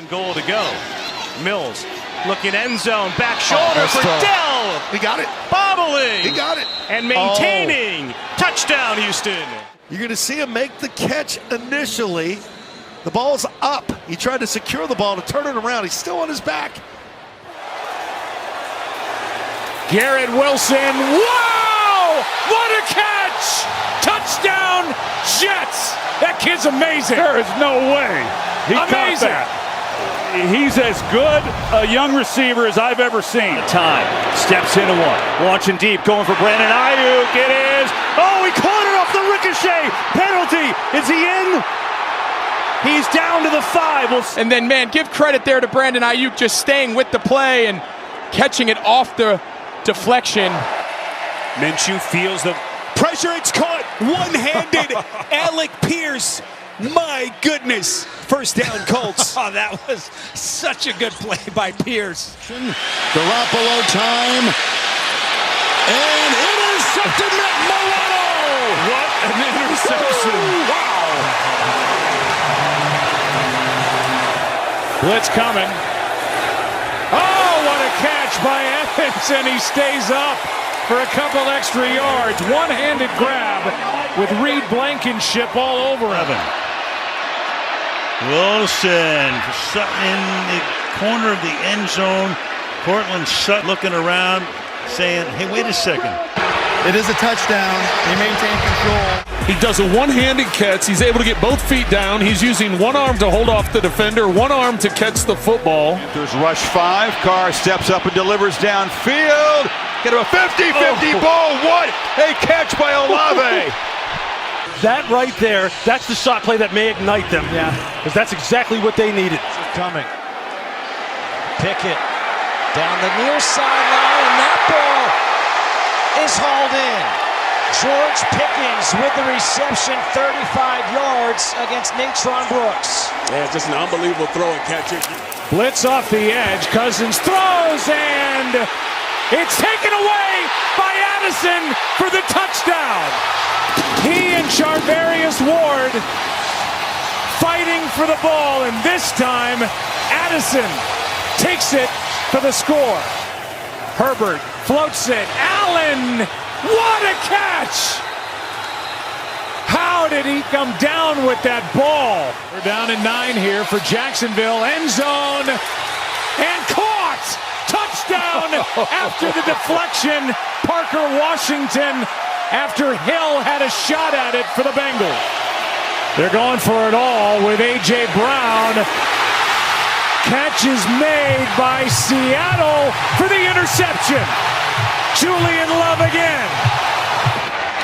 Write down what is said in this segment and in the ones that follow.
Goal to go. Mills looking end zone, back shoulder for Dell. He got it. Bobbling. He got it. And maintaining. Touchdown, Houston. You're going to see him make the catch initially. The ball's up. He tried to secure the ball to turn it around. He's still on his back. Garrett Wilson. Wow! What a catch! Touchdown, Jets! That kid's amazing. There is no way he caught that. He's as good a young receiver as I've ever seen. Time. Steps into one. Launching deep. Going for Brandon Aiyuk. It is. Oh, he caught it off the ricochet. Penalty. Is he in? He's down to the 5. And then, man, give credit there to Brandon Aiyuk just staying with the play and catching it off the deflection. Minshew feels the pressure. It's caught. One-handed. Alec Pierce. My goodness. First down, Colts. Oh, that was such a good play by Pierce. Garoppolo time. And intercepted Milano. What an interception. Wow. Blitz coming. Oh, what a catch by Evans, and he stays up for a couple extra yards. One-handed grab with Reed Blankenship all over Evan. Wilson in the corner of the end zone. Cortland Sutton looking around, saying, hey, wait a second. It is a touchdown. He maintained control. He does a one-handed catch. He's able to get both feet down. He's using one arm to hold off the defender, one arm to catch the football. There's rush 5. Carr steps up and delivers downfield. Get him a 50-50 ball. What a catch by Olave. That right there, that's the shot play that may ignite them. Yeah. Because that's exactly what they needed. Coming. Pickett down the near sideline, and that ball is hauled in. George Pickens with the reception, 35 yards against Natron Brooks. Yeah, just an unbelievable throw and catch. Blitz off the edge. Cousins throws, and it's taken away by Addison for the touchdown. He and Charvarius Ward fighting for the ball, and this time Addison takes it for the score. Herbert floats it. Allen, what a catch! How did he come down with that ball? We're down to 9 here for Jacksonville. End zone, and caught! Touchdown after the deflection. Parker Washington, after Hill had a shot at it for the Bengals. They're going for it all with A.J. Brown. Catch is made by Seattle for the interception. Julian Love again.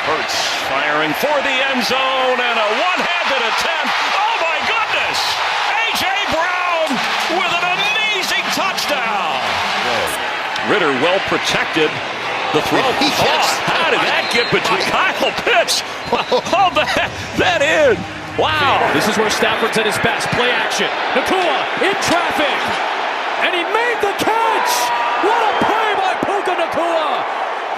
Hurts firing for the end zone and a one-handed attempt. Oh my goodness! A.J. Brown with an amazing touchdown. Ritter well protected. The throw. How did that get between Kyle Pitts? Oh, that in. Wow. This is where Stafford's at his best. Play action. Nacua in traffic. And he made the catch. What a play by Puka Nacua.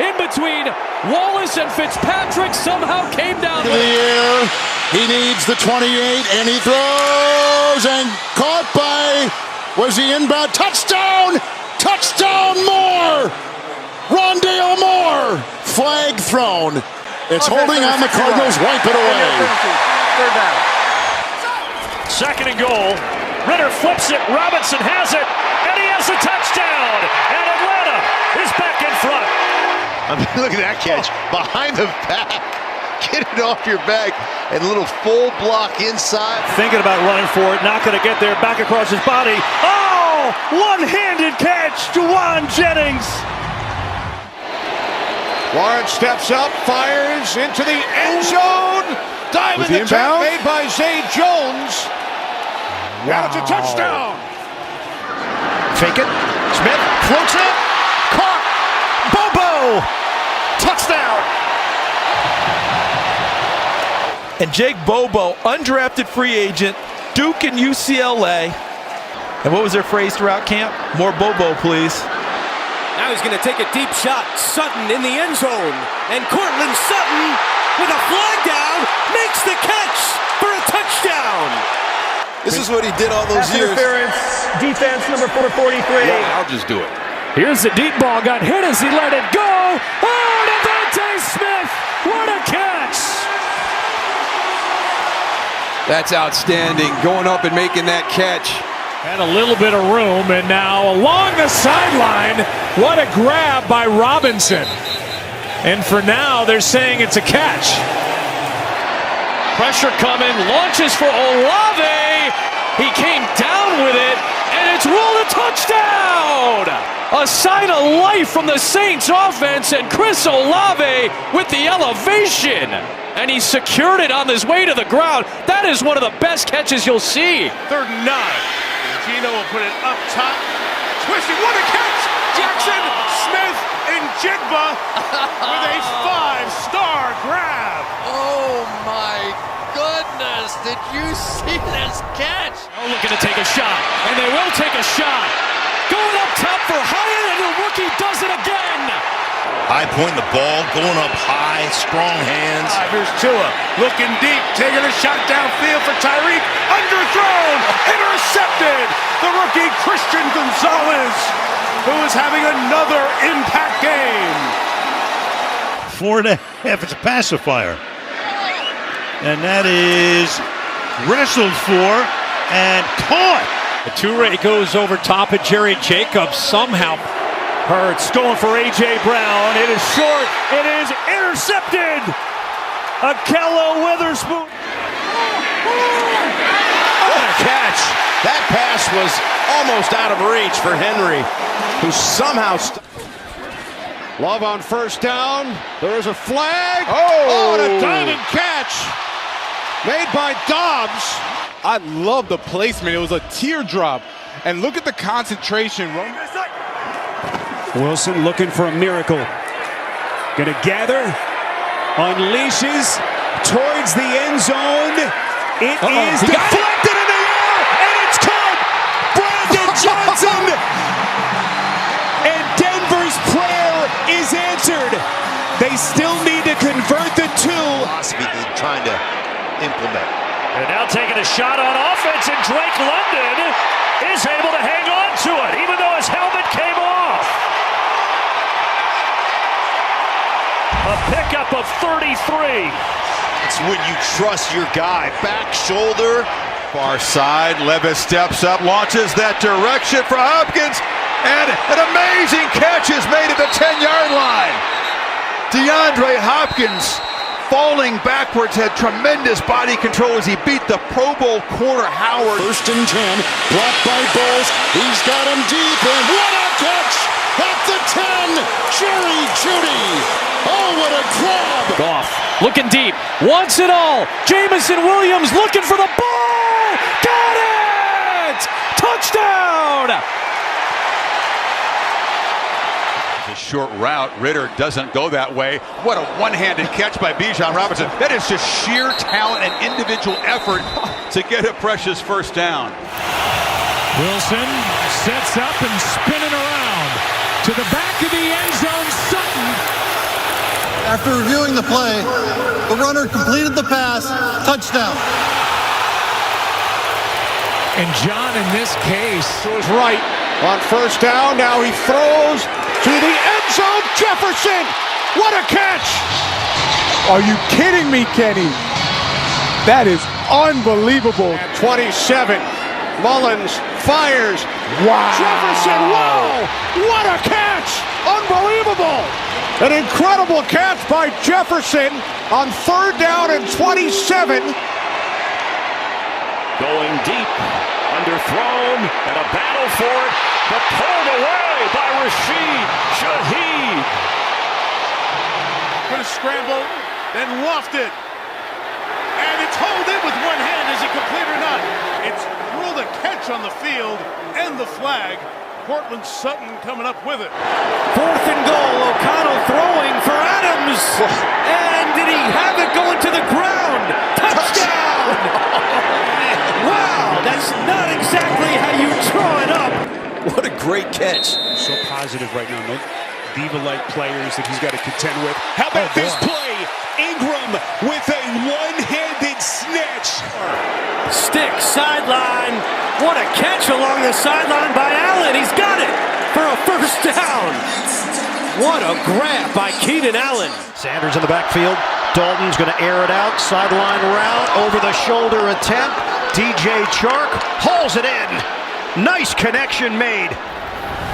In between Wallace and Fitzpatrick, somehow came down to the air. He needs the 28, and he throws, and caught by, was he inbound? Touchdown! Touchdown Moore! Rondale Moore! Flag thrown. It's holding on. The Cardinals wipe it away. Third down. Second and goal. Ritter flips it. Robinson has it. And he has a touchdown. And Atlanta is back in front. I mean, look at that catch. Behind the back. Get it off your back. And a little full block inside. Thinking about running for it. Not going to get there. Back across his body. Oh! One-handed catch. Juwan Jennings. Lawrence steps up, fires into the end zone. Dive in the tap made by Zay Jones. Wow. And it's a touchdown. Fake it. Smith floats it. Caught. Bobo. Touchdown. And Jake Bobo, undrafted free agent, Duke and UCLA. And what was their phrase throughout camp? More Bobo, please. Now he's going to take a deep shot. Sutton in the end zone. And Cortland Sutton, with a flag down, makes the catch for a touchdown. This is what he did all those years. Interference. defense, number 443. Yeah, I'll just do it. Here's the deep ball, got hit as he let it go. Oh, Devontae Smith, what a catch! That's outstanding, going up and making that catch. Had a little bit of room, and now along the sideline, what a grab by Robinson. And for now, they're saying it's a catch. Pressure coming, launches for Olave. He came down with it, and it's ruled a touchdown! A sign of life from the Saints offense, and Chris Olave with the elevation. And he secured it on his way to the ground. That is one of the best catches you'll see. 3rd and 9. Gino will put it up top. Twisted. What a catch! Jackson Smith and Jigba with a 5-star grab. Oh my goodness! Did you see this catch? Oh, looking to take a shot, and they will take a shot. Going up top for Hyatt, and the rookie does it again. High point the ball, going up high, strong hands. Here's Tua looking deep, taking a shot downfield for Tyreek. Underthrown, intercepted. The rookie Christian Gonzalez, who is having another impact game. 4.5. It's a pacifier. And that is wrestled for and caught. Toure goes over top of Jerry Jacobs. Somehow Hurts going for A.J. Brown. It is short. It is intercepted. Akello Witherspoon. What a catch. That pass was almost out of reach for Henry, who somehow... Love on 1st down. There is a flag. Oh, and a diving catch made by Dobbs. I love the placement. It was a teardrop. And look at the concentration. Wilson looking for a miracle. Gonna gather, unleashes towards the end zone. It is deflected in the air, and it's caught. Brandon Johnson, and Denver's prayer is answered. They still need to convert the two. Trying to implement. And now taking a shot on offense, and Drake London is able to hang on to it, even though his helmet came off. A pickup of 33. It's when you trust your guy. Back shoulder. Far side, Levis steps up, launches that direction for Hopkins, and an amazing catch is made at the 10-yard line. DeAndre Hopkins, falling backwards, had tremendous body control as he beat the Pro Bowl corner Howard. 1st and 10, blocked by Bowles. He's got him deep, and what a catch at the 10. Jerry Jeudy. Oh, what a grab. Goff looking deep, wants it all. Jameson Williams looking for the ball. Got it! Touchdown! A short route. Ritter doesn't go that way. What a one-handed catch by Bijan Robinson. That is just sheer talent and individual effort to get a precious 1st down. Wilson sets up and spinning around to the back of the end zone. Sutton. After reviewing the play, the runner completed the pass. Touchdown. And John, in this case, to his right on 1st down. Now he throws to the end zone. Jefferson. What a catch. Are you kidding me, Kenny? That is unbelievable. At 27. Mullins fires. Wow. Jefferson. Wow. What a catch. Unbelievable. An incredible catch by Jefferson on 3rd down and 27. Going deep, underthrown, and a battle for it, but pulled away by Rashid Shaheed. Going to scramble, then lofted. And it's hauled in with one hand. Is it complete or not? It's ruled a catch on the field and the flag. Cortland Sutton coming up with it. 4th and goal. O'Connell throwing for Adams. And did he have it going to the ground? Touchdown! Wow, that's not exactly how you draw it up. What a great catch. So positive right now. No diva-like players that he's got to contend with. How about this play? Ingram with a one-handed snitch. Stick, sideline. What a catch along the sideline by Allen. He's got it for a first down. What a grab by Keenan Allen. Sanders in the backfield. Dalton's going to air it out. Sideline route. Over the shoulder attempt. DJ Chark hauls it in. Nice connection made.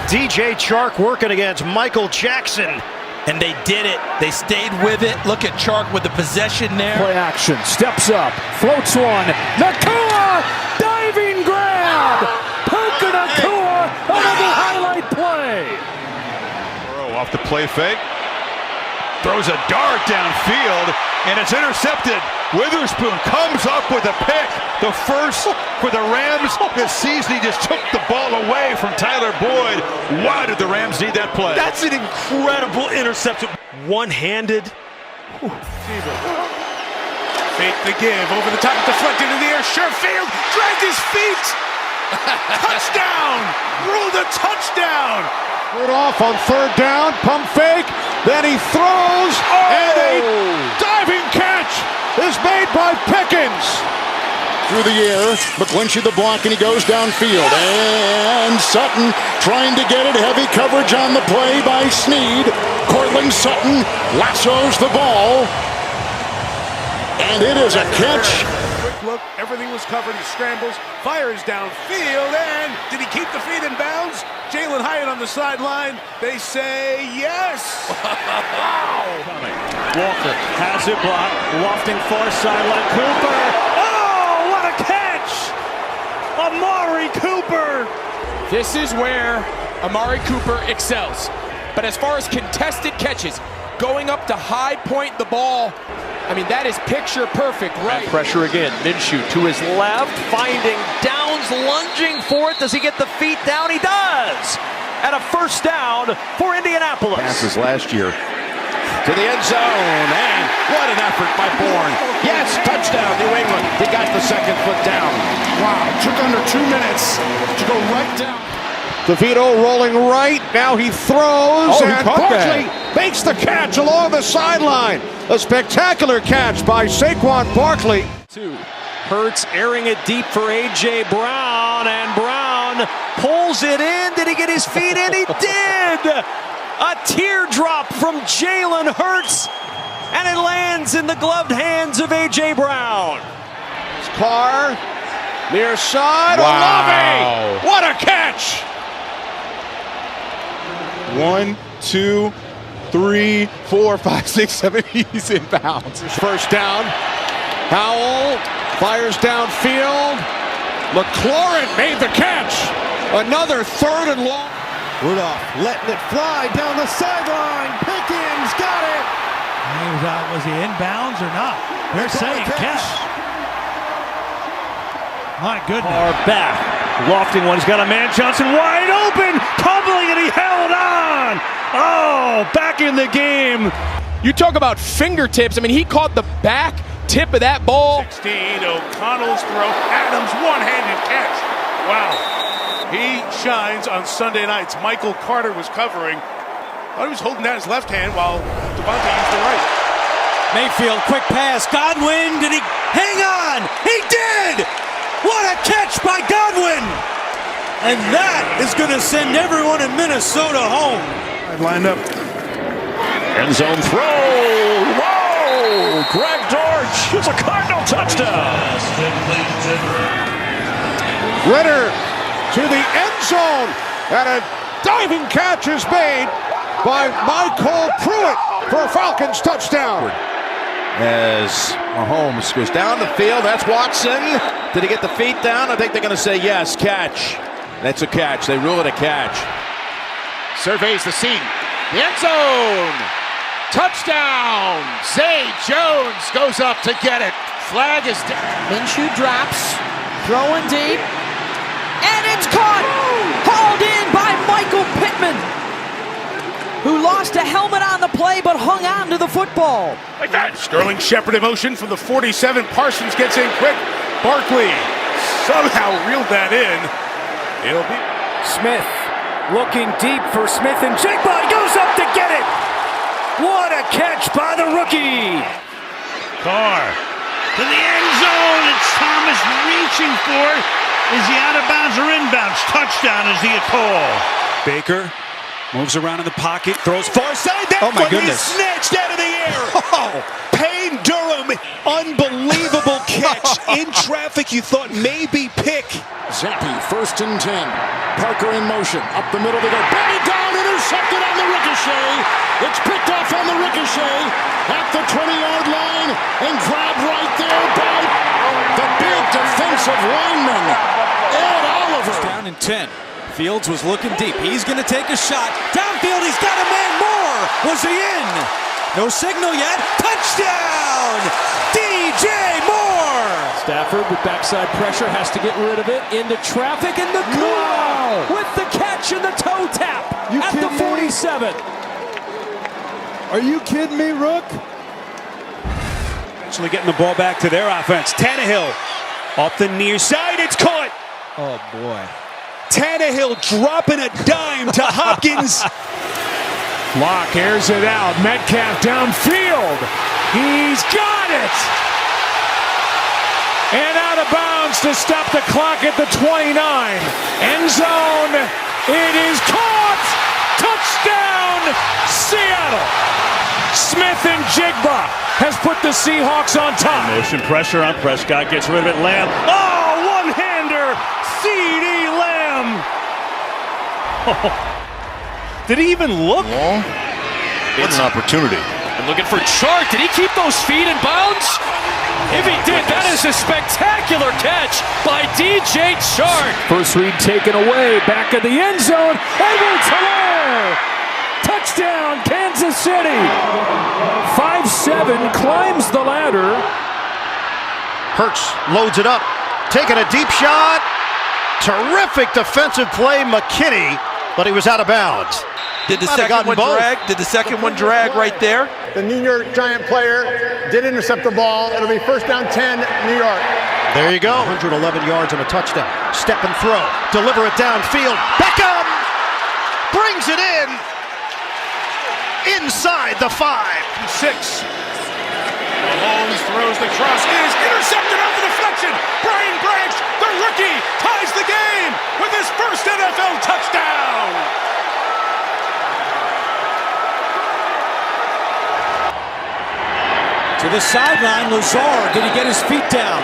DJ Chark working against Michael Jackson. And they did it. They stayed with it. Look at Chark with the possession there. Play action. Steps up. Floats one. Nakua. Diving grab. Puka Nakua. Another highlight play. Burrow off the play fake. Throws a dart downfield, and it's intercepted. Witherspoon comes up with a pick. The first for the Rams this season. He just took the ball away from Tyler Boyd. Why did the Rams need that play? That's an incredible interception. One-handed. Fake the give, over the top, deflected in the air. Sherfield dragged his feet. Touchdown! Ruled a touchdown. Put off on third down, pump fake, then he throws, and a diving catch is made by Pickens. Through the air, McGlinchey the block, and he goes downfield. And Sutton trying to get it, heavy coverage on the play by Snead. Cortland Sutton lassos the ball, and it is a catch. Quick look, everything was covered. He scrambles, fires downfield, and did he keep the feet in bounds? Jalen Hyatt on the sideline. They say yes. Wow. Walker has it blocked. Lofting far sideline. Cooper. Oh, what a catch! Amari Cooper. This is where Amari Cooper excels. But as far as contested catches, going up to high point the ball, I mean, that is picture perfect, right? And pressure again. Minshew to his left, finding Downs, lunging for it. Does he get the feet down? He does! And a first down for Indianapolis. Passes last year. To the end zone, and what an effort by Bourne. Yes, touchdown, New England. He got the second foot down. Wow, took under 2 minutes to go right down. DeVito rolling right, now he throws, and Barkley makes the catch along the sideline. A spectacular catch by Saquon Barkley. Hurts airing it deep for A.J. Brown, and Brown pulls it in. Did he get his feet in? He did! A teardrop from Jalen Hurts, and it lands in the gloved hands of A.J. Brown. Carr, near side, Olave! What a catch! 1, 2, 3, 4, 5, 6, 7. He's in bounds. First down. Howell fires downfield. McLaurin made the catch. Another third and long. Rudolph letting it fly down the sideline. Pickens got it. Was he in bounds or not? They're saying catch. My goodness. Far back. Lofting one. He's got a man. Johnson wide open. Tumbling, and he held on. Oh, back in the game. You talk about fingertips. I mean, he caught the back tip of that ball. 16, O'Connell's throw. Adams, one-handed catch. Wow. He shines on Sunday nights. Michael Carter was covering. He was holding down his left hand while Devontae used the right. Mayfield, quick pass. Godwin, did he hang on? He did! What a catch by Godwin! And that is going to send everyone in Minnesota home. Lined up. End zone throw. Whoa! Greg Dortch. It's a Cardinal touchdown. Ritter to the end zone, and a diving catch is made by Michael Pruitt for a Falcons touchdown. As Mahomes goes down the field, that's Watson. Did he get the feet down? I think they're going to say yes, catch. That's a catch. They rule it a catch. Surveys the scene. The end zone. Touchdown. Zay Jones goes up to get it. Flag is down. Minshew drops, throwing deep, and it's caught! Hauled in by Michael Pittman, who lost a helmet on the play but hung on to the football. Like that. Sterling Shepard in motion from the 47. Parsons gets in quick. Barkley somehow reeled that in. It'll be Smith looking deep for Smith, and Jigba goes up to get it. What a catch by the rookie. Carr to the end zone. It's Thomas reaching for it. Is he out of bounds or inbounds? Touchdown is the call. Baker moves around in the pocket, throws far side. That Oh, my one goodness. is snatched out of the air. Oh, Payne Durham, unbelievable catch. In traffic, you thought maybe pick. Zappi, 1st and 10. Parker in motion. Up the middle they go. Batted down, intercepted on the ricochet. It's picked off on the ricochet at the 20-yard line and grabbed right there by the big defensive lineman, Ed Oliver. Down in 10. Fields was looking deep. He's going to take a shot. Downfield, he's got a man more. Was he in? No signal yet. Touchdown! DJ Moore! Stafford with backside pressure has to get rid of it into traffic, and the with the catch and the toe tap at the 47. Are you kidding me, Rook? Actually getting the ball back to their offense. Tannehill off the near side. It's caught. Oh boy. Tannehill dropping a dime to Hopkins. Locke airs it out. Metcalf downfield. He's got it. And out of bounds to stop the clock at the 29. End zone. It is caught. Touchdown, Seattle. Smith and Jigba has put the Seahawks on top. Motion pressure on Prescott. Gets rid of it. Lamb. Oh, one-hander. CeeDee Lamb. Did he even look? What an opportunity. And looking for Chark. Did he keep those feet in bounds? If he did, that is a spectacular catch by DJ Chark. First read taken away. Back of the end zone. Edwards-Helaire. Touchdown, Kansas City. 5-7 climbs the ladder. Hurts loads it up, taking a deep shot. Terrific defensive play, McKinney, but he was out of bounds. Did the Might have second gotten one both. drag? Did the second one drag right there? The New York Giant player did intercept the ball. It'll be 1st down 10, New York. There you go. 111 yards and a touchdown. Step and throw. Deliver it downfield. Beckham brings it in. Inside the 5. 6. Mahomes throws the cross. It is intercepted off the deflection. Brian Branch, the rookie, ties the game with his first NFL touchdown. To the sideline, Lazard. Did he get his feet down?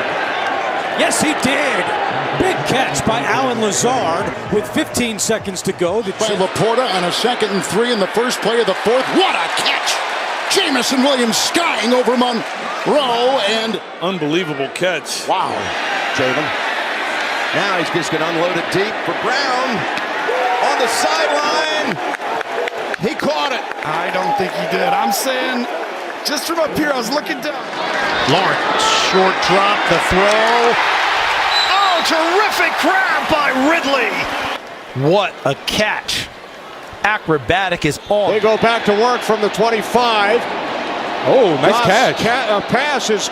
Yes, he did. Big catch by Alan Lazard with 15 seconds to go. By Laporta on a 2nd and 3 in the first play of the 4th. What a catch! Jamison Williams skying over Monroe and Unbelievable catch. wow. Jalen. Now he's just going to unload it deep for Brown. On the sideline. He caught it. I don't think he did. I'm saying, just from up here, I was looking down. Lawrence, short drop, the throw. Oh, terrific grab by Ridley. What a catch. Acrobatic is on. They go back to work from the 25. Oh, nice catch. Pass is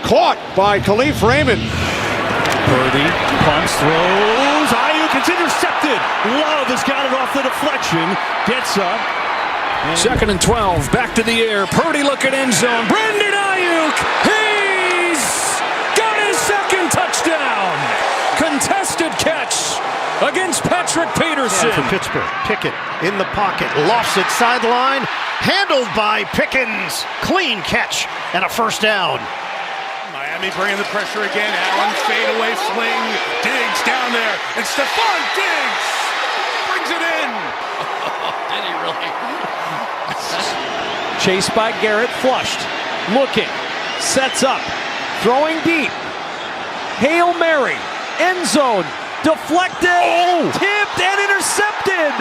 caught by Khalif Raymond. Purdy punts, throws. Ayuk, it's intercepted. Love has got it off the deflection. Gets up. 2nd and 12. Back to the air. Purdy looking end zone. Brandon Ayuk. He's got his 2nd touchdown. Contested catch against Patrick Peterson. For Pittsburgh, Pickett in the pocket, lofts it sideline, handled by Pickens. Clean catch and a 1st down. Miami bringing the pressure again. Allen fadeaway fling. Diggs down there. And Stephon Diggs brings it in. Did he really? Chased by Garrett, flushed, looking, sets up, throwing deep. Hail Mary, end zone, deflected, tipped and intercepted.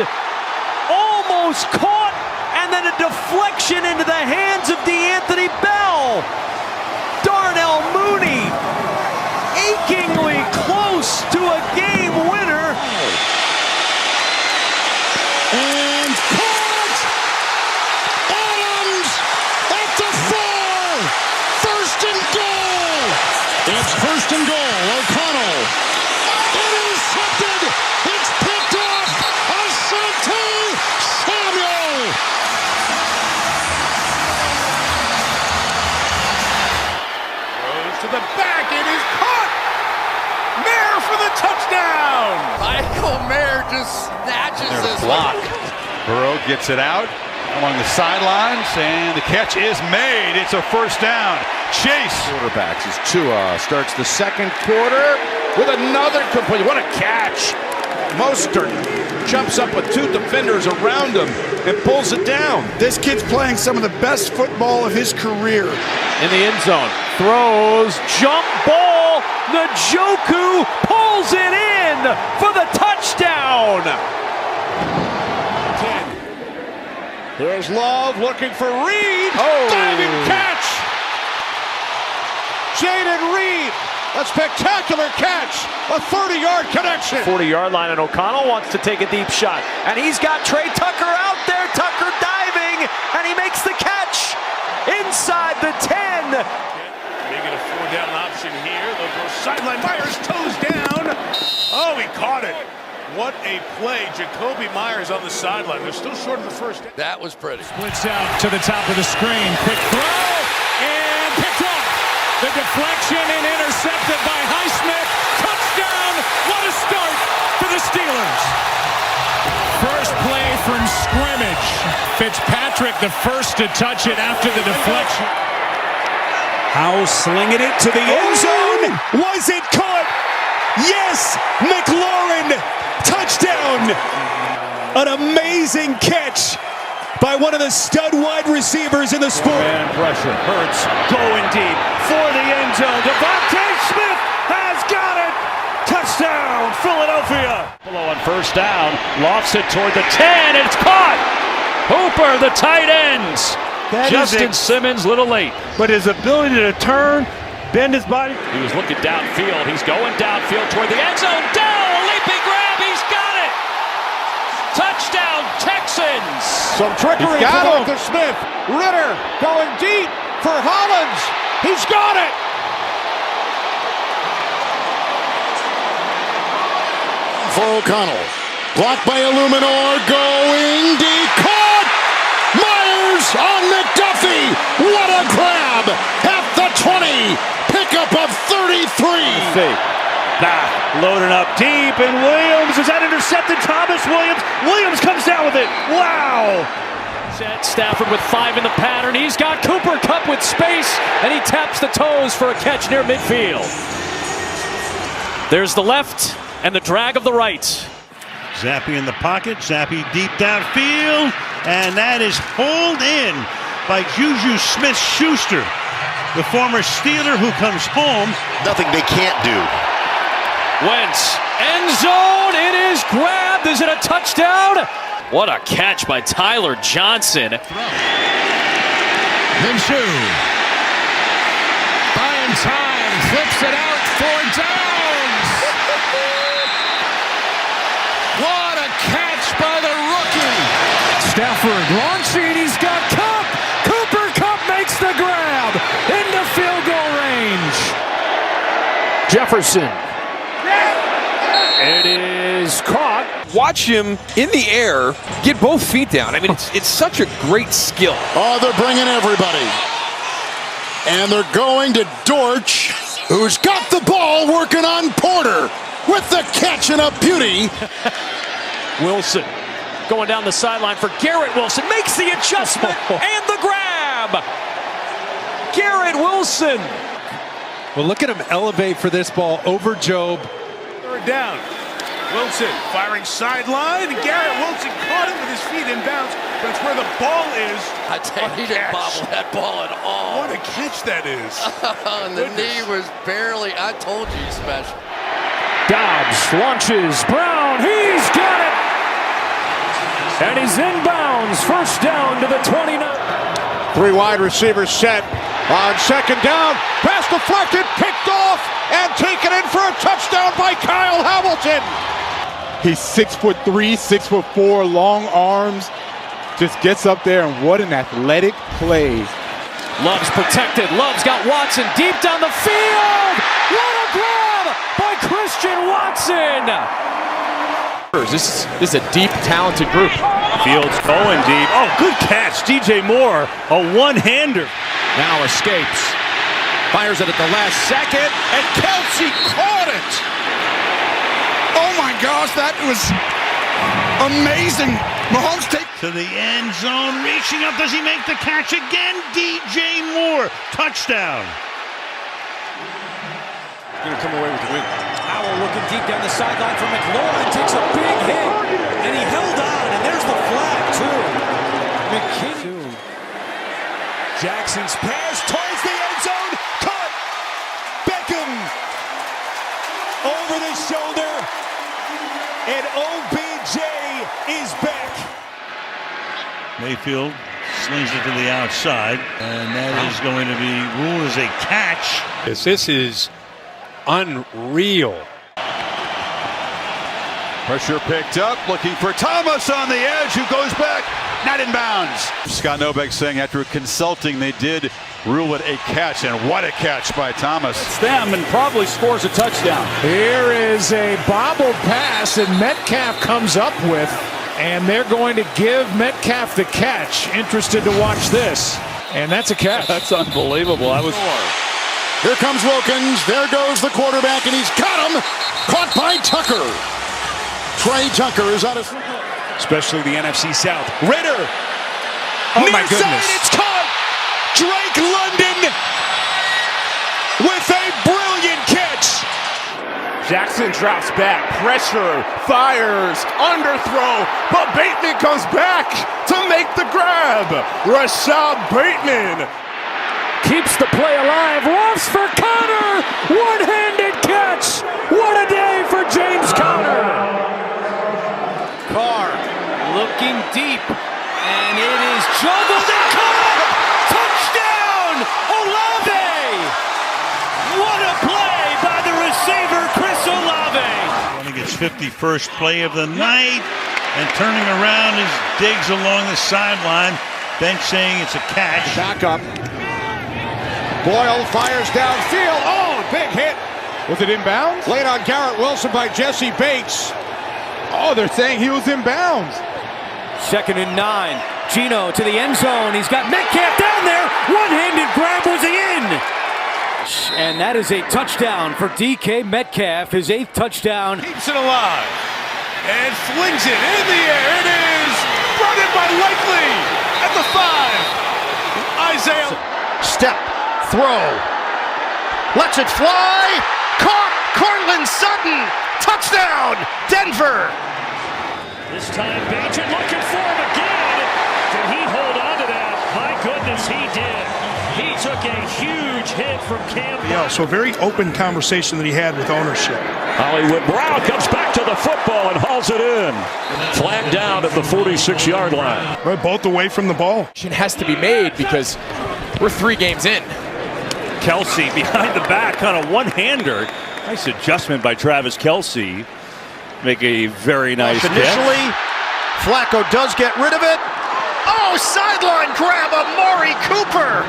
Almost caught, and then a deflection into the hands of DeAnthony Bell. Darnell Mooney, achingly close to a game winner. And caught! Adams at the 4! 1st and goal! It's 1st and goal. O'Connell. Intercepted! It's picked off! Asante Samuel! There to block. Burrow gets it out along the sidelines, and the catch is made. It's a first down. Chase. Quarterbacks as Tua starts the second quarter with another complete. What a catch. Mostert jumps up with two defenders around him and pulls it down. This kid's playing some of the best football of his career. In the end zone, throws, jump ball, Njoku pulls it in for the touchdown. Here's Love looking for Reed. Diving catch. Jaden Reed. A spectacular catch. A 30-yard connection. 40-yard line, and O'Connell wants to take a deep shot. And he's got Trey Tucker out there. Tucker diving, and he makes the catch inside the 10. Make it a 4-down option here. They'll go sideline. Myers toes down. Oh, he caught it. What a play. Jacoby Myers on the sideline. They're still short of the first. That was pretty. Splits out to the top of the screen. Quick throw and picked off. The deflection and intercepted by Highsmith. Touchdown. What a start for the Steelers. First play from scrimmage. Fitzpatrick the first to touch it after the deflection. Howe slinging it to the end zone. Was it caught? Yes, McLaurin. Touchdown! An amazing catch by one of the stud wide receivers in the sport. Man pressure. Hurts going deep for the end zone. Devontae Smith has got it. Touchdown, Philadelphia. Below on first down, lofts it toward the 10, and it's caught. Hooper, the tight ends. Justin Simmons, little late. But his ability to turn, bend his body. He was looking downfield. He's going downfield toward the end zone. Down, leaping grab. He's got it. Touchdown, Texans. Some trickery from Arthur Smith. Ritter going deep for Hollins. He's got it. For O'Connell. Blocked by Illuminor. Going deep. Caught! Myers on McDuffie. What a grab. At the 20. Pickup of 33. Loading up deep, and Williams is that intercepted. Thomas Williams. Williams comes down with it. Wow. Stafford with 5 in the pattern. He's got Cooper Kupp with space, and he taps the toes for a catch near midfield. There's the left and the drag of the right. Zappe in the pocket. Zappe deep downfield. And that is pulled in by Juju Smith-Schuster, the former Steeler who comes home. Nothing they can't do. Wentz, end zone, it is grabbed. Is it a touchdown? What a catch by Tyler Johnson. Minshew. Buying time, flips it out for Downs. What a catch by the rookie. Stafford launching, he's got Kupp. Cooper Kupp makes the grab into field goal range. Jefferson. It is caught. Watch him in the air get both feet down. I mean, it's such a great skill. Oh, they're bringing everybody. And they're going to Dortch, who's got the ball working on Porter with the catch and a beauty. Wilson going down the sideline for Garrett Wilson. Makes the adjustment and the grab. Garrett Wilson. Well, look at him elevate for this ball over Job. Third down. Wilson firing sideline. Garrett Wilson caught it with his feet in bounds, but it's where the ball is. I tell you, he didn't bobble that ball at all. What a catch that is. And the knee was barely, I told you he's special. Dobbs launches. Brown, he's got it. And he's inbounds. First down to the 29. 3 wide receivers set on second down. Pass deflected, picked off, and taken in for a touchdown by Kyle Hamilton. He's 6'3", 6'4", long arms. Just gets up there, and what an athletic play. Love's protected. Love's got Watson deep down the field. What a grab by Christian Watson. This is a deep, talented group. Fields going deep. Oh, good catch. DJ Moore, a one-hander. Now escapes. Fires it at the last second, and Kelsey caught it. Oh my gosh, that was Amazing. Mahomes take to the end zone, reaching up. Does he make the catch again? DJ Moore, touchdown. Going to come away with the win. Howell looking deep down the sideline for McLaurin, takes a big hit, and he held on, and there's the flag, too. McKinney. Jackson's pass towards the end zone, caught. Beckham over the shoulder, and OBJ is back. Mayfield slings it to the outside, and that is going to be ruled as a catch. This is unreal. Pressure picked up, looking for Thomas on the edge, who goes back, not in bounds. Scott Nobeck saying after consulting, they did rule it a catch, and what a catch by Thomas. It's them and probably scores a touchdown. Here is a bobbled pass, and Metcalf comes up with, and they're going to give Metcalf the catch. Interested to watch this, and that's a catch. That's unbelievable. Here comes Wilkins. There goes the quarterback, and he's got him. Caught by Tucker. Trey Tucker is out of... Especially the NFC South. Ritter. Oh, my Near goodness. side, it's caught. Drake London with a brilliant catch. Jackson drops back. Pressure. Fires. Underthrow. But Bateman comes back to make the grab. Rashad Bateman keeps the play alive. Lofts for Conner. One-handed catch. What a day for James Conner. Carr looking deep, and it is juggled and caught! Touchdown! Olave! What a play by the receiver, Chris Olave! Running its 51st play of the night, and turning around as Diggs along the sideline. Bench saying it's a catch. Back up. Boyle fires downfield. Oh, big hit. Was it inbounds? Laid on Garrett Wilson by Jesse Bates. Oh, they're saying he was inbounds. 2nd and 9. Gino to the end zone. He's got Metcalf down there. One-handed grab, was he in? And that is a touchdown for DK Metcalf, his 8th touchdown. Keeps it alive and flings it in the air. It is brought in by Likely at the 5. Isaiah. Step, throw, lets it fly, caught, Cortland Sutton, touchdown, Denver. This time Bagent looking for him again. Did he hold on to that? My goodness, he did. He took a huge hit from Campbell. Yeah, so a very open conversation that he had with ownership. Hollywood Brown comes back to the football and hauls it in. Flag down at the 46-yard line. We're both away from the ball. It has to be made because we're 3 games in. Kelsey behind the back on a one-hander. Nice adjustment by Travis Kelsey. Make a very nice Initially, Flacco does get rid of it. Oh, sideline grab, Amari Cooper.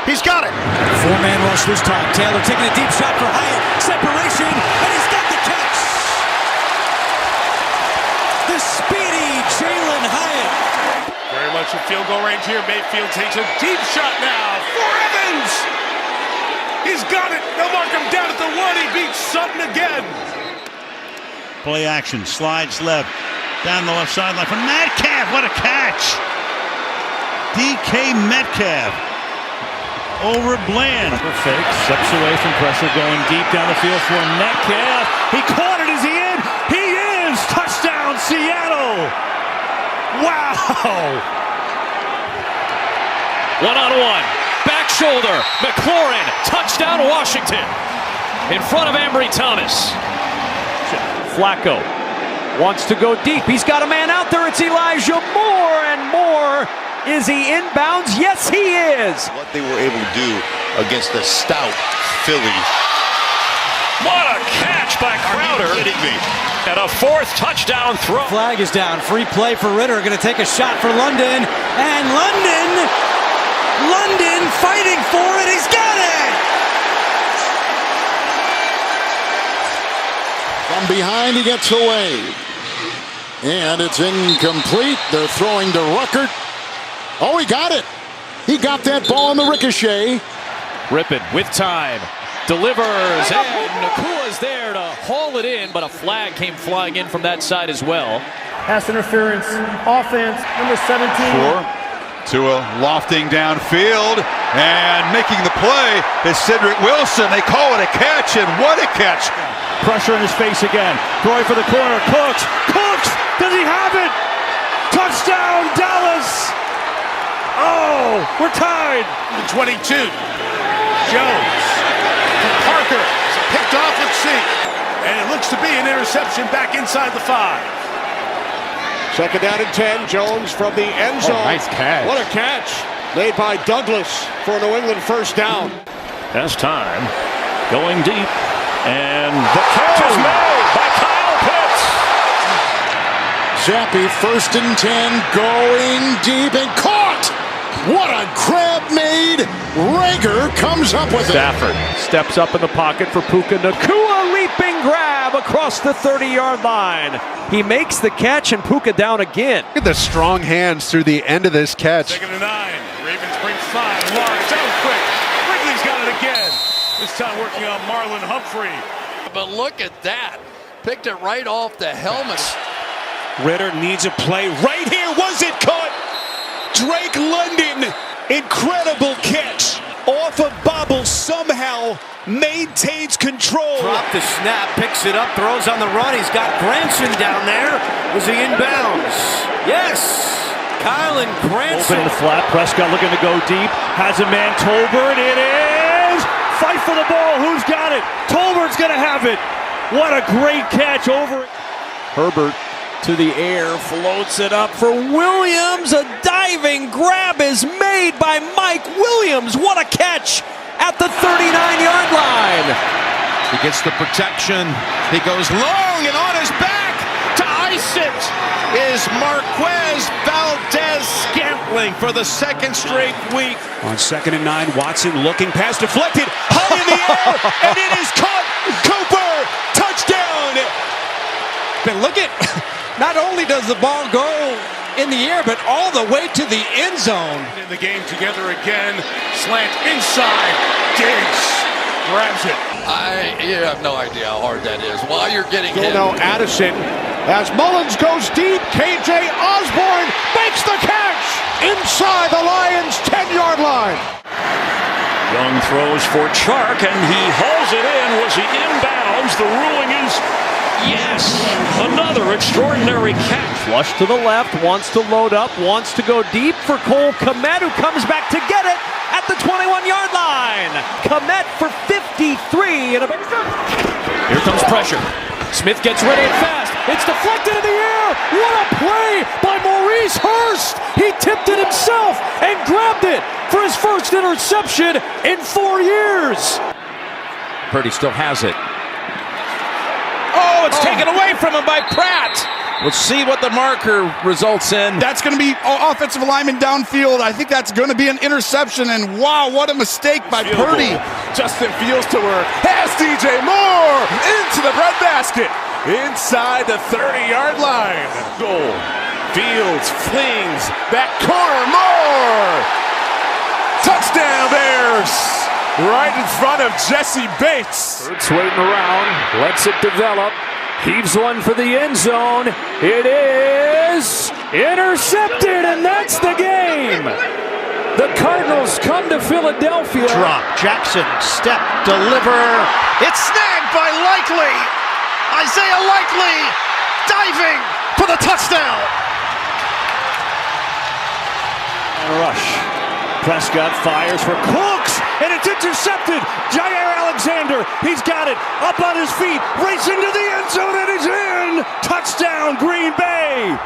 He's got it. 4-man rush this time. Taylor taking a deep shot for Hyatt. Separation, and he's got the catch. The speedy Jalen Hyatt. Very much in field goal range here. Mayfield takes a deep shot now for Evans. He's got it. They'll mark him down at the 1. He beats Sutton again. Play action, slides left, down the left sideline for Metcalf. What a catch! DK Metcalf over Bland. Fake, steps away from pressure, going deep down the field for Metcalf. He caught it. Is he in? He is! Touchdown, Seattle! Wow! One-on-one. Back shoulder. McLaurin. Touchdown, Washington. In front of Ambry Thomas. Flacco wants to go deep. He's got a man out there. It's Elijah Moore, and Moore, is he inbounds? Yes, he is. What they were able to do against the stout Philly. What a catch by Crowder. Are you kidding me? And a 4th touchdown throw. Flag is down. Free play for Ritter. Going to take a shot for London. And London fighting for it. He's got it. From behind, he gets away. And it's incomplete. They're throwing to Ruckert. Oh, he got it. He got that ball on the ricochet. Rippon with time. delivers, and Nakua's there to haul it in, but a flag came flying in from that side as well. Pass interference, offense, number 17. Tua lofting downfield and making the play is Cedric Wilson. They call it a catch, and what a catch. Pressure in his face again. Throwing for the corner. Cooks. Cooks! Does he have it? Touchdown, Dallas! Oh, we're tied. The 22. Jones. From Parker. Picked off at C. And it looks to be an interception back inside the 5. Second down and 10. Jones from the end zone. Oh, nice catch. What a catch. Made by Douglas for a New England first down. Has time. Going deep. And the catch is made by Kyle Pitts. Zappi, 1st and 10, going deep and caught. What a grab made. Rager comes up with Stafford steps up in the pocket for Puka Nacua. Leaping grab across the 30-yard line. He makes the catch and Puka down again. Look at the strong hands through the end of this catch. 2nd and 9. Ravens bring 5. Lawrence out quick. Ridley's got it again. This time working on Marlon Humphrey. But look at that. Picked it right off the helmet. Ritter needs a play right here. Was it caught? Drake London, incredible catch. Off of Bobble, somehow maintains control. Drop the snap, picks it up, throws on the run. He's got Granson down there. Was he inbounds? Yes. Kylan Granson. Open in the flat. Prescott looking to go deep. Has a man, Tolbert. It is. Fight for the ball. Who's got it? Tolbert's going to have it. What a great catch over. Herbert to the air, floats it up for Williams. A diving grab is made by Mike Williams. What a catch at the 39-yard line. He gets the protection. He goes long and on his back to ice it is Marquez Valdez-Scantling for the 2nd straight week. On 2nd and 9, Watson looking pass deflected, high in the air, and it is caught. Cooper, touchdown. But look at, not only does the ball go in the air, but all the way to the end zone. In the game together again. Slant inside. Diggs grabs it. You have no idea how hard that is. While you're getting hit. Now Addison, as Mullins goes deep, KJ Osborne makes the catch inside the Lions' 10-yard line. Young throws for Chark, and he hauls it in. Was he inbounds? The ruling is yes. Another extraordinary catch. Flush to the left, wants to load up, wants to go deep for Cole Kmet, who comes back to get it at the 21-yard line. Kmet for 53. Here comes pressure. Smith gets ready and fast. It's deflected in the air. What a play by Maurice Hurst. He tipped it himself and grabbed it for his first interception in 4 years. Purdy still has it. Oh, it's taken away from him by Pratt. We'll see what the marker results in. That's going to be offensive lineman downfield. I think that's going to be an interception. And wow, what a mistake by Purdy. Justin Fields to work. Has DJ Moore into the breadbasket. Inside the 30-yard line. Goal. Fields flings that corner. Moore. Touchdown Bears. Right in front of Jesse Bates. It's waiting around, lets it develop, heaves one for the end zone. It is intercepted, and that's the game. The Cardinals come to Philadelphia. Drop, Jackson, step, deliver. It's snagged by Likely. Isaiah Likely diving for the touchdown. And rush. Prescott fires for Cooks, and it's intercepted. Jair Alexander, he's got it, up on his feet, racing to the end zone, and he's in. Touchdown, Green Bay.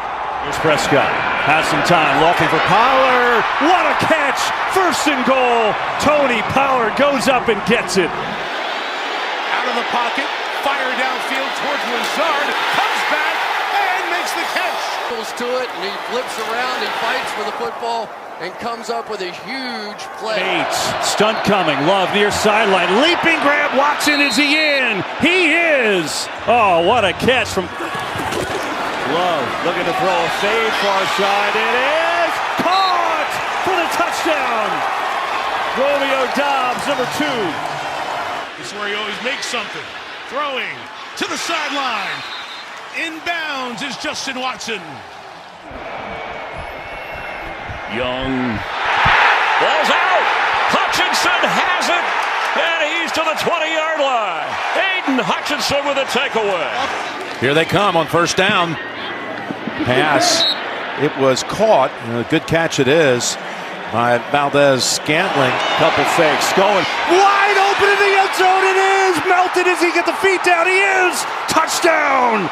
Here's Prescott, has some time, looking for Pollard. What a catch, 1st and goal. Tony Pollard goes up and gets it. Out of the pocket, fire downfield towards Lazard, comes back and makes the catch. Goes to it, and he flips around, he fights for the football, and comes up with a huge play. Bates, stunt coming, Love near sideline, leaping grab, Watson, is he in? He is! Oh, what a catch from Love, looking to throw a fade far side, it is caught for the touchdown! Romeo Doubs, number 2. This is where he always makes something. Throwing to the sideline. Inbounds is Justin Watson. Young. Ball's out. Hutchinson has it. And he's to the 20-yard line. Aiden Hutchinson with a takeaway. Here they come on first down. Pass. It was caught. A good catch it is by Valdez-Scantling. Couple fakes going wide open in the end zone. It is melted as he gets the feet down. He is touchdown.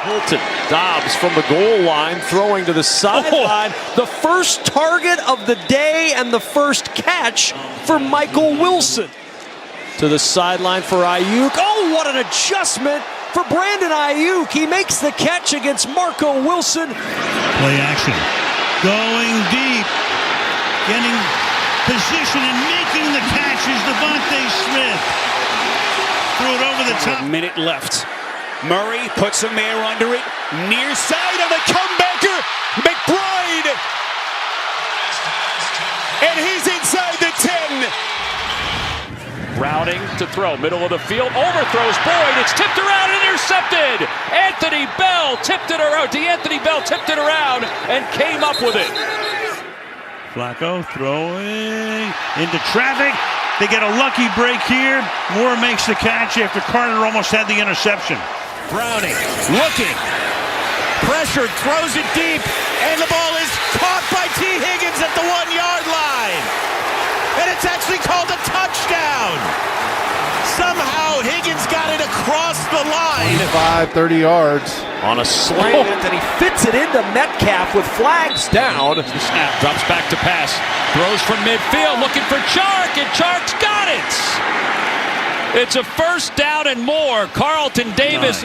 Hilton Dobbs from the goal line throwing to the sideline. The first target of the day and the first catch for Michael Wilson. To the sideline for Ayuk. Oh, what an adjustment for Brandon Ayuk. He makes the catch against Marco Wilson. Play action. Going deep. Getting position and making the catch is Devontae Smith. Threw it over the top. A minute left. Murray puts some air under it. Near side of the comebacker. McBride. And he's inside the 10. Browning to throw. Middle of the field. Overthrows Boyd. It's tipped around and intercepted. Anthony Bell tipped it around. DeAnthony Bell tipped it around and came up with it. Flacco throwing into traffic. They get a lucky break here. Moore makes the catch after Carter almost had the interception. Browning looking. Pressured, throws it deep, and the ball is caught by T. Higgins at the 1-yard line. And it's actually called a touchdown. Somehow Higgins got it across the line. 25, 30 yards. On a slant, and he fits it into Metcalf with flags down. Snap, drops back to pass. Throws from midfield, looking for Chark, and Chark's got it. It's a first down and more. Carlton Davis.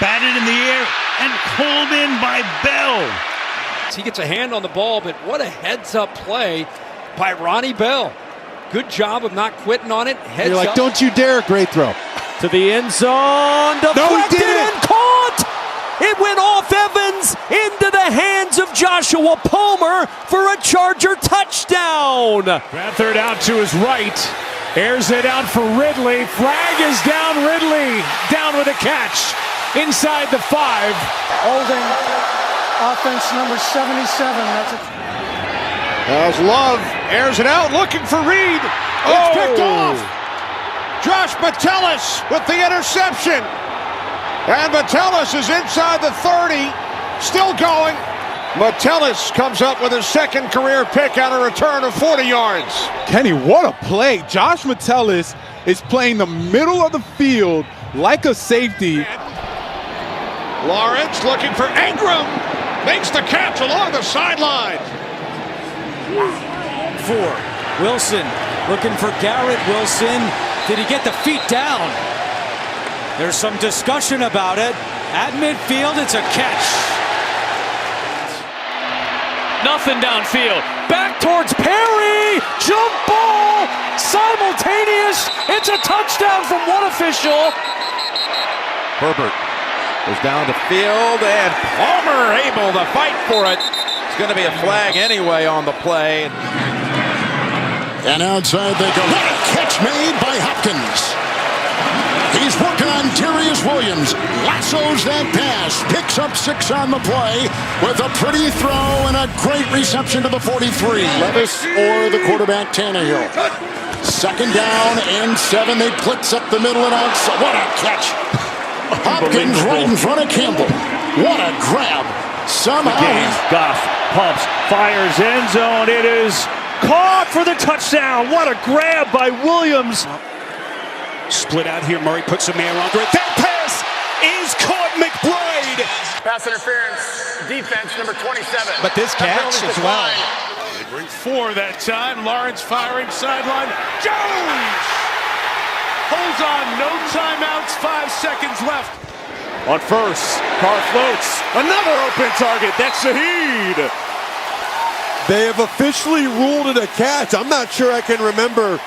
Batted in the air and pulled in by Bell. He gets a hand on the ball, but what a heads-up play by Ronnie Bell. Good job of not quitting on it. Heads You're like, up. don't you dare, great throw. To the end zone, deflected and caught! It went off Evans into the hands of Joshua Palmer for a Charger touchdown. Beathard out to his right. Airs it out for Ridley. Flag is down. Ridley down with a catch. Inside the 5. Holding offense number 77. That's it. As Love airs it out, looking for Reed. It's picked off. Josh Metellus with the interception. And Metellus is inside the 30. Still going. Metellus comes up with his second career pick on a return of 40 yards. Kenny, what a play. Josh Metellus is playing the middle of the field like a safety. Lawrence looking for Ingram. Makes the catch along the sideline. 4. Wilson looking for Garrett Wilson. Did he get the feet down? There's some discussion about it. At midfield, it's a catch. Nothing downfield. Back towards Perry. Jump ball. Simultaneous. It's a touchdown from one official. Herbert goes down the field, and Palmer able to fight for it. It's going to be a flag anyway on the play. And outside they go. What a catch made by Hopkins. He's working on Darius Williams. Lassos that pass. Picks up 6 on the play with a pretty throw and a great reception to the 43. Levis or the quarterback Tannehill. Second down and 7. They blitz up the middle and outside. What a catch. Hopkins right in front of Campbell. What a grab. Somehow. Goff pumps, fires end zone. It is caught for the touchdown. What a grab by Williams. Split out here. Murray puts some air under it. That pass is caught. McBride. Pass interference. Defense number 27. But this catch as well. They bring 4 that time. Lawrence firing sideline. Jones holds on. No timeouts. 5 seconds left. On first, Carr floats. Another open target. That's Shaheed. They have officially ruled it a catch. I'm not sure I can remember.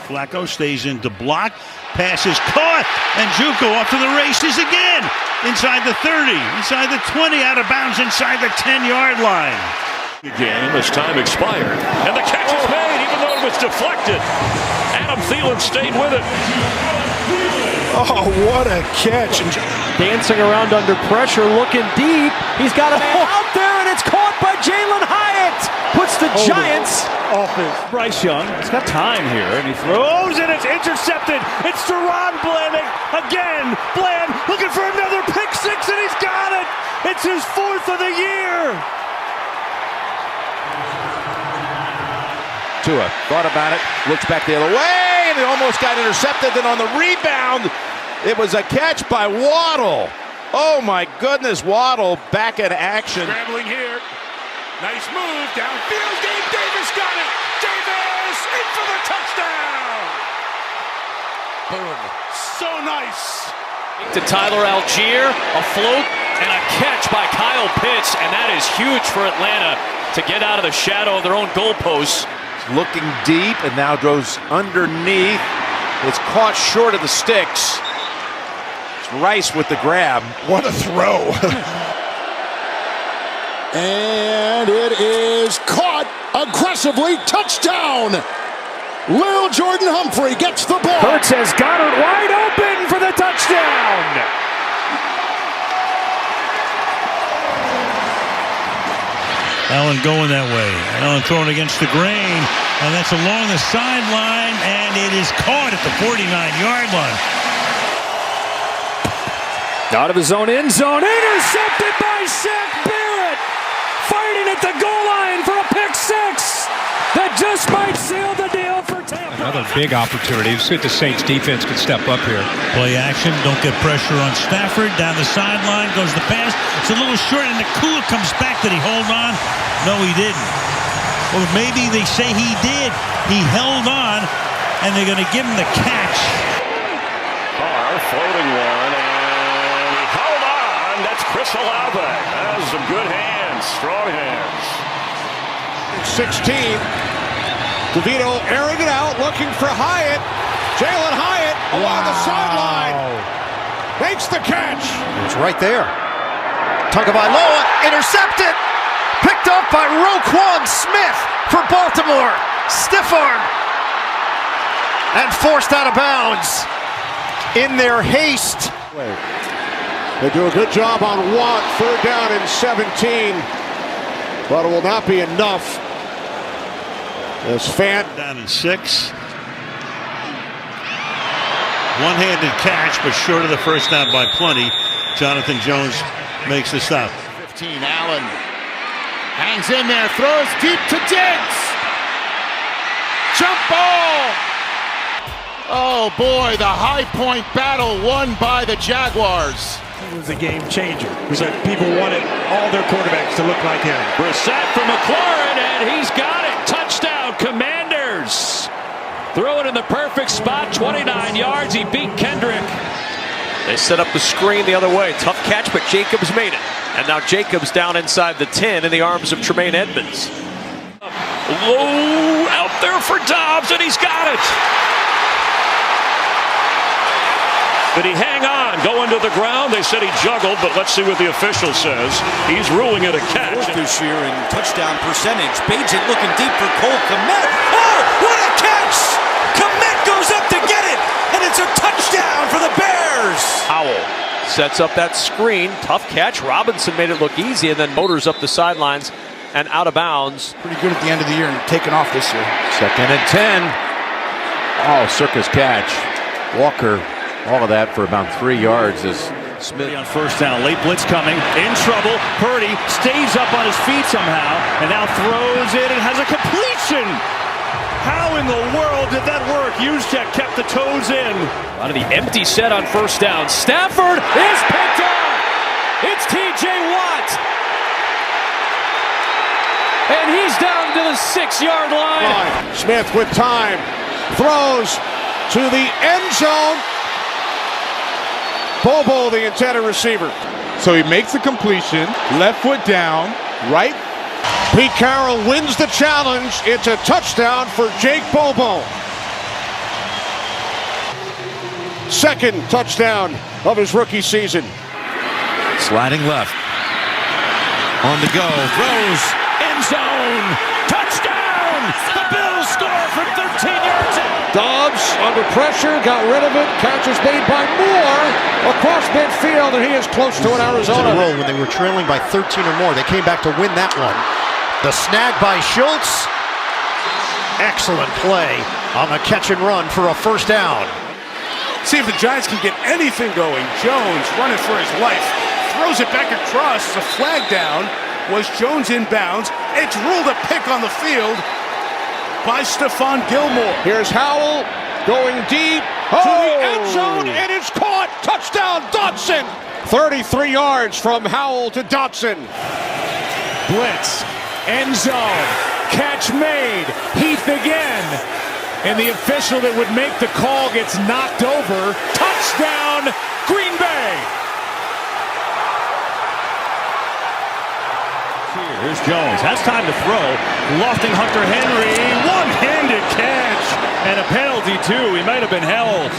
Flacco stays in to block. Pass is caught. And Juco off to the races again. Inside the 30, inside the 20, out of bounds inside the 10-yard line. Game as time expired, and the catch is made, even though it was deflected. Adam Thielen stayed with it. Oh, what a catch. Dancing around under pressure, looking deep. He's got a man out there, and it's caught by Jalen Hyatt. Puts the Giants offense. Bryce Young, he's got time here, and he throws, and it's intercepted. It's Deron Bland again. Bland looking for another pick six, and he's got it. It's his 4th of the year. Tua thought about it, looks back the other way, and it almost got intercepted. Then on the rebound, it was a catch by Waddle. Oh my goodness, Waddle back in action. Scrambling here. Nice move downfield. Gabe Davis got it. Davis in for the touchdown. Boom. So nice. To Tyler Algier, a float and a catch by Kyle Pitts, and that is huge for Atlanta to get out of the shadow of their own goalposts. Looking deep and now goes underneath. It's caught short of the sticks. It's Rice with the grab. What a throw. And it is caught aggressively. Touchdown. Lil Jordan Humphrey gets the ball. Hurts has Goddard wide open for the touchdown. Allen going that way. Allen throwing against the grain, and that's along the sideline, and it is caught at the 49-yard line. Out of his own end zone, intercepted by Shaq Barrett. Fighting at the goal line for a pick six that just might seal the deal for Tampa. Another big opportunity. Let's see if the Saints defense can step up here. Play action, don't get pressure on Stafford. Down the sideline goes the pass. It's a little short, and Nakua comes back. Did he hold on? No, he didn't. Or maybe they say he did. He held on, and they're going to give him the catch. Carr floating one, and he held on. That's Chris Olave. That has some good hands, strong hands. 16. DeVito airing it out, looking for Hyatt. Jalen Hyatt along the sideline. Makes the catch. It's right there. Tagovailoa intercepted. Picked up by Roquan Smith for Baltimore. Stiff arm. And forced out of bounds in their haste. They do a good job on Watt. 3rd down and 17. But it will not be enough. As Fant down in 6. One-handed catch, but short of the first down by plenty. Jonathan Jones makes the stop. 15, Allen hangs in there, throws deep to Diggs. Jump ball. Oh boy, the high point battle won by the Jaguars. It was a game changer. So people wanted all their quarterbacks to look like him. Brissett for McLaurin, and he's got it. Touchdown, Commanders. Throw it in the perfect spot, 29 yards. He beat Kendrick. They set up the screen the other way. Tough catch, but Jacobs made it. And now Jacobs down inside the 10 in the arms of Tremaine Edmonds. Low out there for Dobbs, and he's got it. Did he hang on, go into the ground? They said he juggled, but let's see what the official says. He's ruling it a catch. Fourth this year in touchdown percentage. Bagent looking deep for Cole Kmet. Oh, what a catch! Kmet goes up to get it, and it's a touchdown for the Bears. Howell sets up that screen. Tough catch. Robinson made it look easy, and then motors up the sidelines and out of bounds. Pretty good at the end of the year and taking off this year. 2nd and 10. Oh, circus catch. Walker. All of that for about 3 yards as Smith on first down. Late blitz coming. In trouble. Purdy stays up on his feet somehow and now throws it and has a completion. How in the world did that work? Juszczyk kept the toes in. Out of the empty set on first down. Stafford is picked up. It's TJ Watt. And he's down to the 6-yard line. Smith with time. Throws to the end zone. Bobo, the intended receiver. So he makes a completion, left foot down, right. Pete Carroll wins the challenge. It's a touchdown for Jake Bobo. 2nd touchdown of his rookie season. sliding left. On the go, throws, end zone. Touchdown! The Bills score from 13 yards out. Dobbs under pressure, got rid of it. Catch is made by Moore across midfield, and he is close to an Arizona. In a row when they were trailing by 13 or more. They came back to win that one. The snag by Schultz. Excellent play on the catch and run for a first down. See if the Giants can get anything going. Jones running for his life. Throws it back across. The flag down. Was Jones inbounds. It's ruled a pick on the field by Stephon Gilmore. Here's Howell going deep to the end zone, and it's caught. Touchdown, Dotson. 33 yards from Howell to Dotson. Blitz, end zone, catch made, Heath again. And the official that would make the call gets knocked over. Touchdown, Green Bay. Here's Jones, has time to throw, lofting Hunter Henry, one-handed catch, and a penalty too, he might have been held.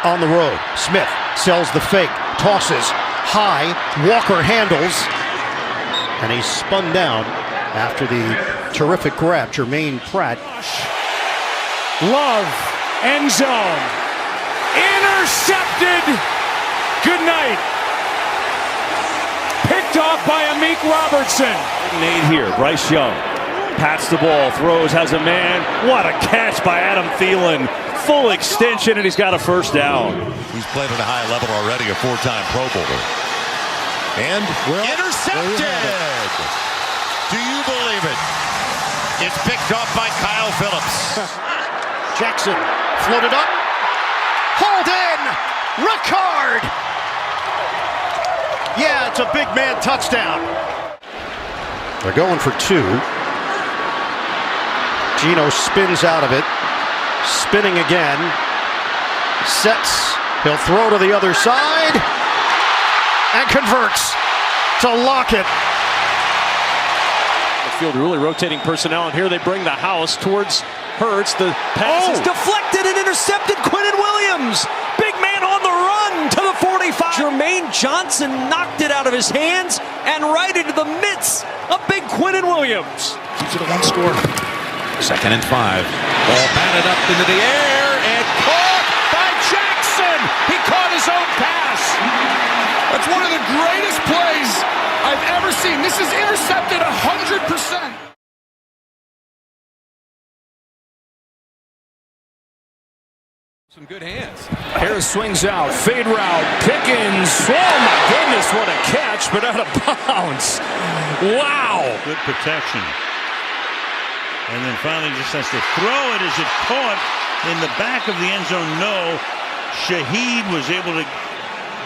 On the road, Smith sells the fake, tosses, high, Walker handles, and he's spun down after the terrific grab, Jermaine Pratt. Love, end zone, intercepted, good night. Picked off by Amik Robertson. 8 here, Bryce Young pats the ball, throws, has a man. What a catch by Adam Thielen. Full extension, and he's got a first down. He's played at a high level already, a 4-time Pro Bowler. And intercepted! Do you believe it? It's picked off by Kyle Phillips. Jackson floated up. Hold in! Ricard! Yeah, it's a big man touchdown. They're going for 2. Geno spins out of it. Spinning again. Sets. He'll throw to the other side. And converts to Lockett. The field really rotating personnel, and here they bring the house towards Hurts. The pass is deflected and intercepted. Quinnen Williams. Big man on the run to the 45. Jermaine Johnson knocked it out of his hands and right into the midst of big Quinnen Williams. Keeps it a 1 score. 2nd and 5. Ball batted up into the air and caught by Jackson. He caught his own pass. That's one of the greatest plays I've ever seen. This is intercepted 100%. Some good hands. Harris swings out, fade route, Pickens. Oh my goodness, what a catch, but out of bounds. Wow. Good protection. And then finally just has to throw it. Is it caught in the back of the end zone? No. Shaheed was able to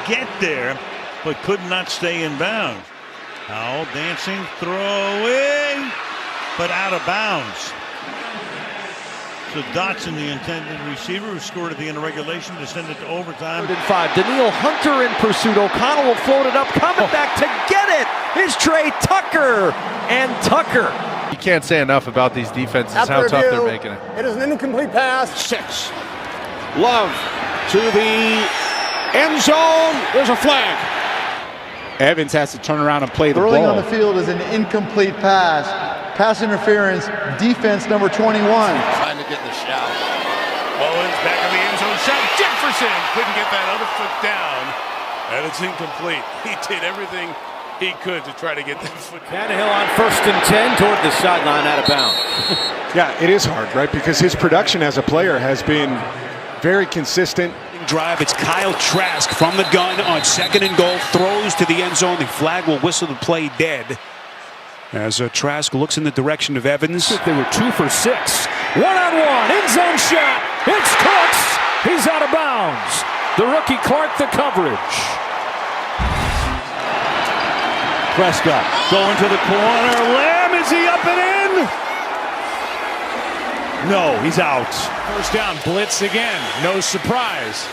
get there, but could not stay in bounds. Howell dancing, throwing, but out of bounds. So Dotson, the intended receiver, who scored at the end of regulation, to send it to overtime. 3rd and 5. Danielle Hunter in pursuit. O'Connell will float it up. Coming back to get it is Trey Tucker. And Tucker. You can't say enough about these defenses, how tough they're making it. It is an incomplete pass. 6. Love to the end zone. There's a flag. Evans has to turn around and play the Throwing ball. on the field is an incomplete pass. Pass interference, defense number 21. Trying to get in the shout. Mullins back in the end zone shot. Jefferson couldn't get that other foot down. And it's incomplete. He did everything he could to try to get that foot. Tannehill on 1st and 10 toward the sideline, out of bounds. Yeah, it is hard, right? Because his production as a player has been very consistent. Drive, it's Kyle Trask from the gun on 2nd and goal, throws to the end zone. The flag will whistle the play dead. As Trask looks in the direction of Evans. They were 2 for 6. One-on-one, end zone shot. It's Cooks. He's out of bounds. The rookie Clark the coverage. Prescott going to the corner. Lamb, is he up and in? No, he's out. First down, blitz again. No surprise.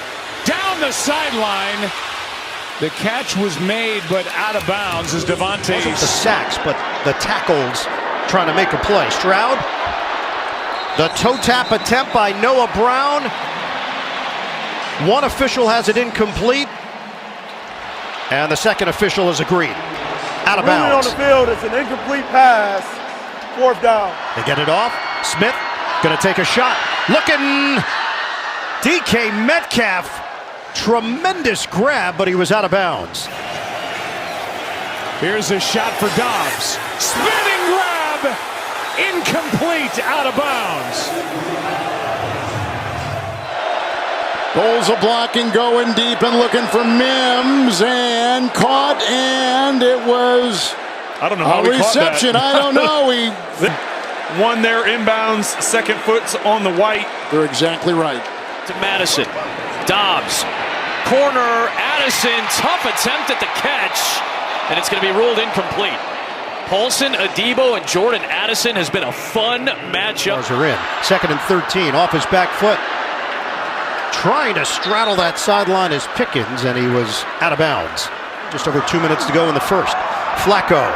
Down the sideline. The catch was made, but out of bounds as Devontae. Wasn't the sacks, but the tackles trying to make a play. Stroud. The toe tap attempt by Noah Brown. One official has it incomplete. And the second official has agreed. Out of bounds. On the field, it's an incomplete pass. 4th down. They get it off. Smith going to take a shot. Looking. DK Metcalf. Tremendous grab, but he was out of bounds. Here's a shot for Dobbs. Spinning grab. Incomplete, out of bounds. Goals of blocking, going deep and looking for Mims, and caught, and it was I don't know how a we caught reception. that. I don't know. He won their inbounds, second foot's on the white. They're exactly right. To Madison. Dobbs. Corner. Addison. Tough attempt at the catch. And it's going to be ruled incomplete. Paulson, Adebo, and Jordan Addison has been a fun matchup. Are in. 2nd and 13. Off his back foot. Trying to straddle that sideline is Pickens, and he was out of bounds. Just over 2 minutes to go in the first. Flacco.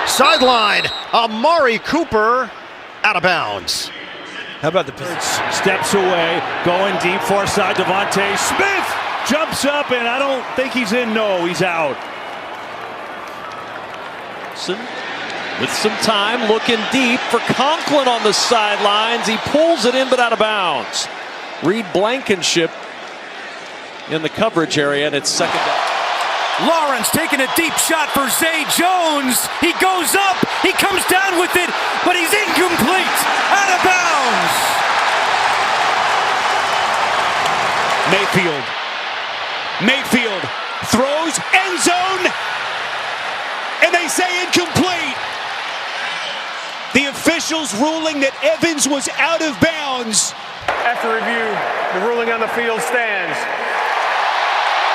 Sideline. Amari Cooper out of bounds. How about the Steps away, going deep, far side. Devontae Smith jumps up, and I don't think he's in. No, he's out. With some time, looking deep for Conklin on the sidelines. He pulls it in, but out of bounds. Reed Blankenship in the coverage area, and it's 2nd down. Lawrence taking a deep shot for Zay Jones. He goes up. He comes down with it, but he's incomplete. Out of bounds. Mayfield throws, end zone, and they say incomplete. The officials ruling that Evans was out of bounds. After review, the ruling on the field stands.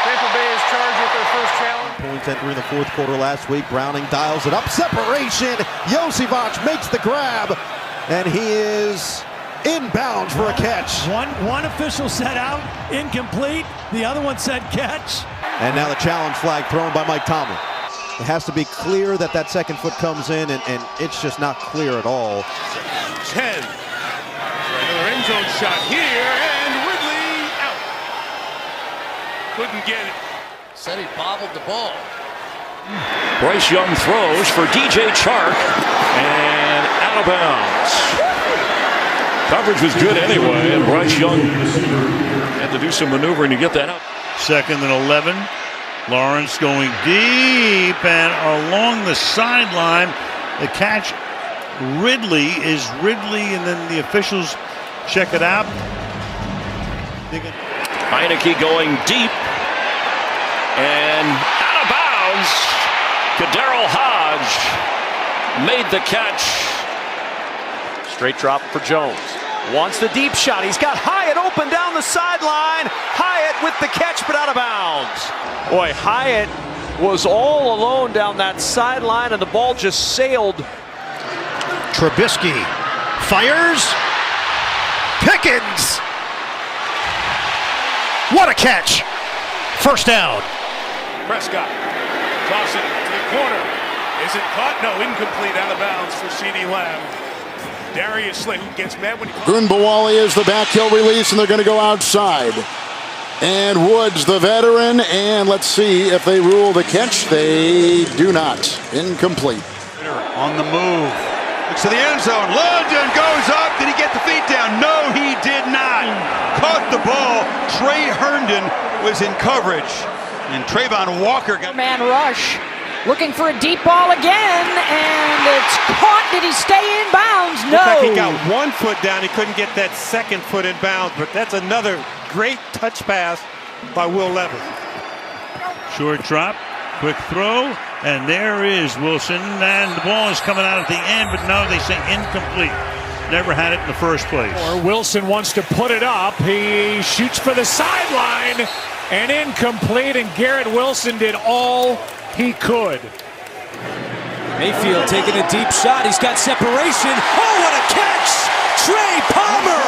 Tampa Bay is charged with their first challenge. Points entering the 4th quarter last week. Browning dials it up. Separation. Josivac makes the grab, and he is inbounds for a catch. One official said out, incomplete. The other one said catch. And now the challenge flag thrown by Mike Tomlin. It has to be clear that that 2nd foot comes in, and it's just not clear at all. 10. Another end zone shot here, and Ridley out. Couldn't get it. Said he bobbled the ball. Bryce Young throws for DJ Chark, and out of bounds. Coverage was good anyway, and Bryce Young had to do some maneuvering to get that out. 2nd and 11. Lawrence going deep and along the sideline. The catch, Ridley, and then the officials check it out. Heineke going deep and out of bounds. Kadarrell Hodge made the catch. Straight drop for Jones. Wants the deep shot. He's got Hyatt open down the sideline. Hyatt with the catch, but out of bounds. Boy, Hyatt was all alone down that sideline, and the ball just sailed. Trubisky fires. Pickens. What a catch. First down. Prescott. Toss it to the corner. Is it caught? No, incomplete, out of bounds for CeeDee Lamb. Darius Slay, who gets mad when he... Gunbowale is the back heel release, and they're going to go outside. And Woods, the veteran, and let's see if they rule the catch. They do not. Incomplete. On the move. Looks to the end zone. London goes up. Did he get the feet down? No, he did not. Caught the ball. Trey Herndon was in coverage. And Trayvon Walker got... Man rush. Looking for a deep ball again, and it's caught. Did he stay in bounds? No. Looked like he got 1 foot down. He couldn't get that 2nd foot in bounds, but that's another great touch pass by Will Levis. Short drop, quick throw, and there is Wilson, and the ball is coming out at the end, but no, they say incomplete. Never had it in the first place. Or Wilson wants to put it up. He shoots for the sideline, and incomplete, and Garrett Wilson did all he could. Mayfield taking a deep shot. He's got separation. Oh, what a catch! Trey Palmer!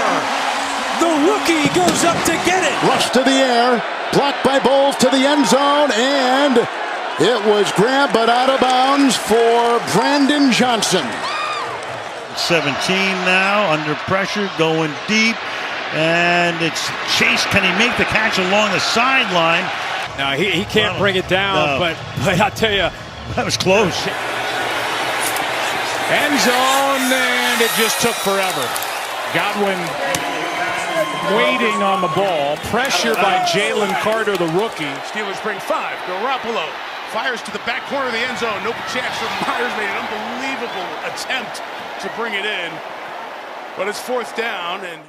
The rookie goes up to get it. Rush to the air. Blocked by Bowles to the end zone. And it was grabbed but out of bounds for Brandon Johnson. 17 now, under pressure, going deep. And it's Chase. Can he make the catch along the sideline? No, he can't bring it down, no. but I tell you, that was close. End zone, and it just took forever. Godwin waiting on the ball. Pressure by Jalen Carter, the rookie. Steelers bring 5. Garoppolo fires to the back corner of the end zone. No chance for Myers. Made an unbelievable attempt to bring it in. But it's 4th down, and